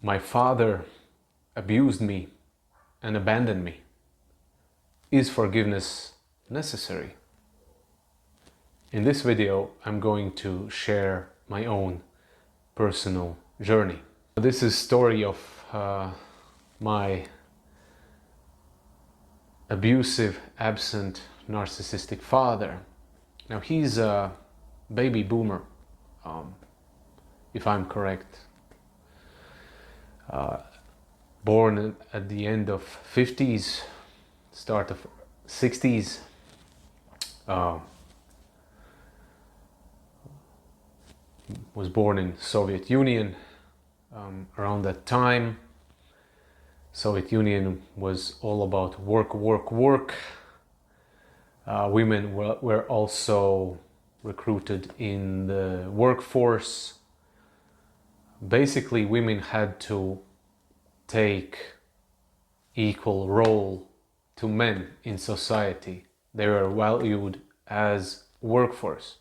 My father abused me and abandoned me. Is forgiveness necessary? In this video, I'm going to share my own personal journey. This is a story of my abusive, absent, narcissistic father. Now he's a baby boomer, if I'm correct. Born at the end of 50s, start of 60s. Was born in Soviet Union. Around that time, Soviet Union was all about work, work, work. Women were also recruited in the workforce. Basically, women had to take equal role to men in society. They were valued as workforce,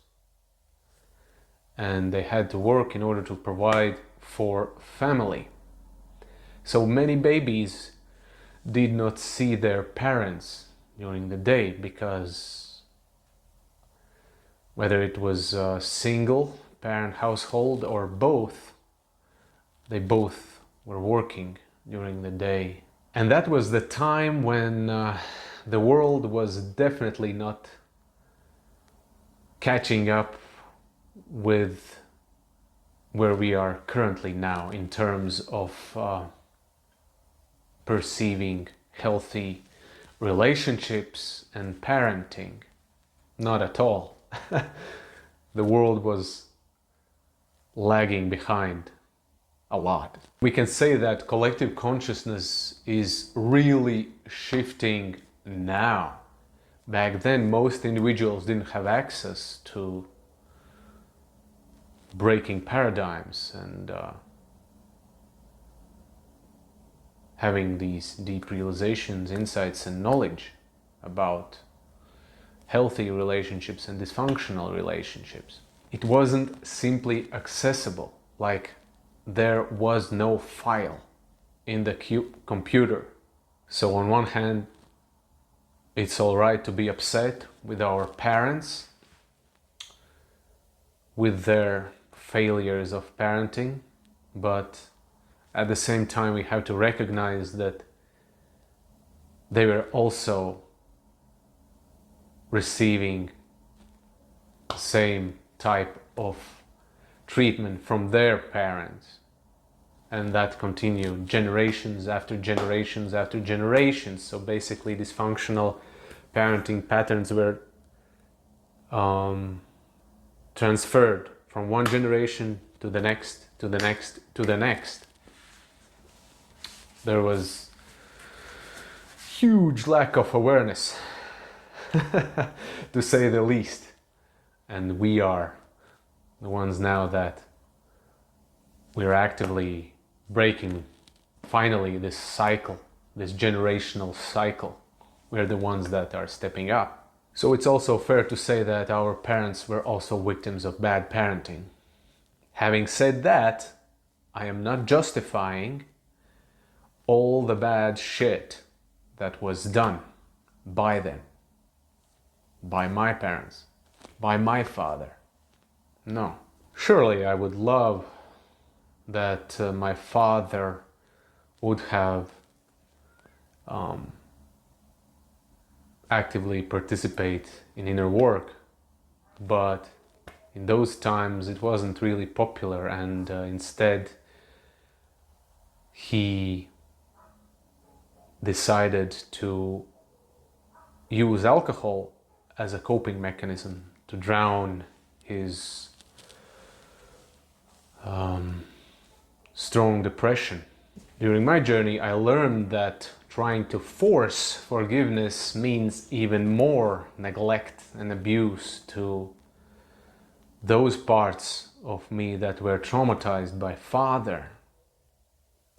and they had to work in order to provide for family. So many babies did not see their parents during the day, because whether it was a single parent household or both, they both were working during the day. And that was the time when the world was definitely not catching up with where we are currently now in terms of perceiving healthy relationships and parenting. Not at all. The world was lagging behind a lot. We can say that collective consciousness is really shifting now. Back then, most individuals didn't have access to breaking paradigms and having these deep realizations, insights, and knowledge about healthy relationships and dysfunctional relationships. It wasn't simply accessible, like there was no file in the computer. So on one hand, it's all right to be upset with our parents, with their failures of parenting, but at the same time we have to recognize that they were also receiving the same type of treatment from their parents, and that continued generations after generations after generations. So basically dysfunctional parenting patterns were transferred from one generation to the next, to the next, to the next. There was huge lack of awareness, to say the least. And we are the ones now that we're actively breaking, finally, this cycle, this generational cycle. We're the ones that are stepping up. So it's also fair to say that our parents were also victims of bad parenting. Having said that, I am not justifying all the bad shit that was done by them, by my parents, by my father. No. Surely I would love that my father would have actively participate in inner work, but in those times it wasn't really popular, and instead he decided to use alcohol as a coping mechanism to drown his strong depression. During my journey, I learned that trying to force forgiveness means even more neglect and abuse to those parts of me that were traumatized by father.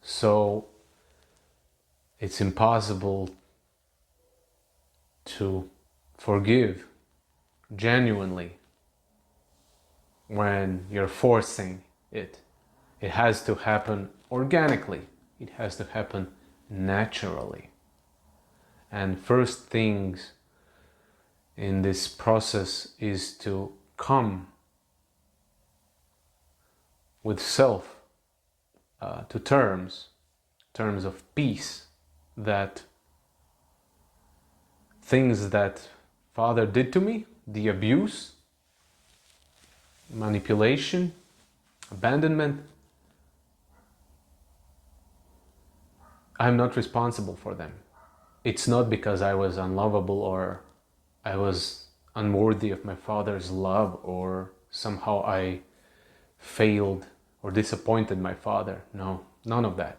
So it's impossible to forgive genuinely when you're forcing it. It has to happen organically. It has to happen naturally. And first things in this process is to come with self to terms of peace, that things that father did to me, the abuse, manipulation, abandonment, I'm not responsible for them. It's not because I was unlovable or I was unworthy of my father's love or somehow I failed or disappointed my father. No, none of that.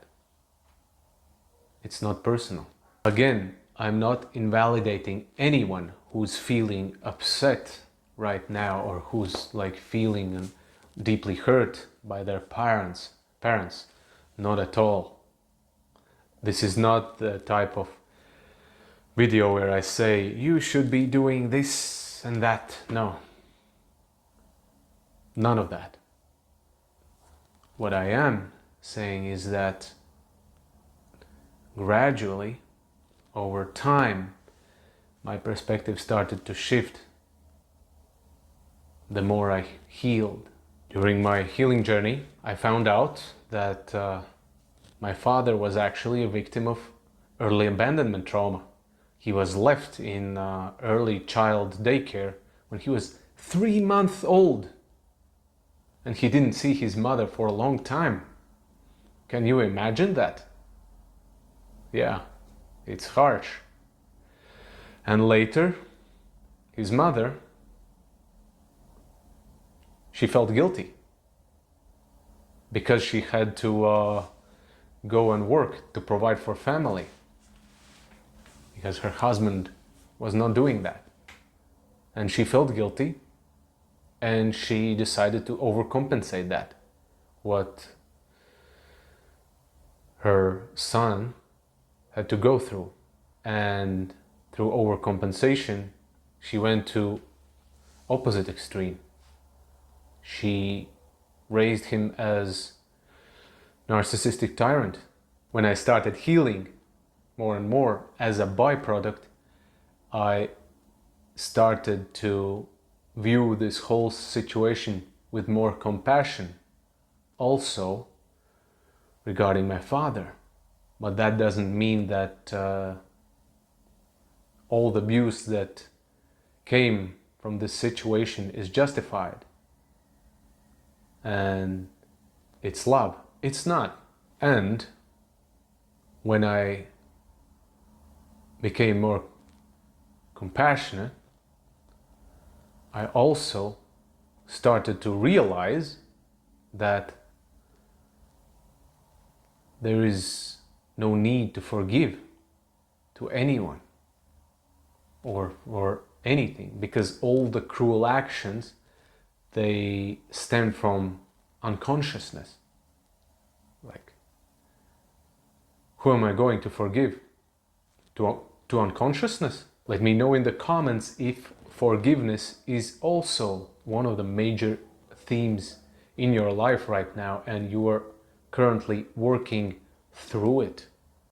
It's not personal. Again, I'm not invalidating anyone who's feeling upset right now or who's like feeling deeply hurt by their parents. Not at all. This is not the type of video where I say you should be doing this and that. No, none of that. What I am saying is that gradually, over time, my perspective started to shift the more I healed. During my healing journey, I found out that my father was actually a victim of early abandonment trauma. He was left in early child daycare when he was 3 months old. And he didn't see his mother for a long time. Can you imagine that? Yeah, it's harsh. And later, his mother, she felt guilty because she had to go and work to provide for family because her husband was not doing that. And she felt guilty and she decided to overcompensate that. What her son had to go through. And through overcompensation, she went to opposite extreme. She raised him as narcissistic tyrant. When I started healing more and more as a byproduct, I started to view this whole situation with more compassion, also regarding my father. But that doesn't mean that all the abuse that came from this situation is justified and it's love. It's not. And when I became more compassionate, I also started to realize that there is no need to forgive to anyone or anything, because all the cruel actions, they stem from unconsciousness. Like, who am I going to forgive? To unconsciousness? Let me know in the comments if forgiveness is also one of the major themes in your life right now and you are currently working through it.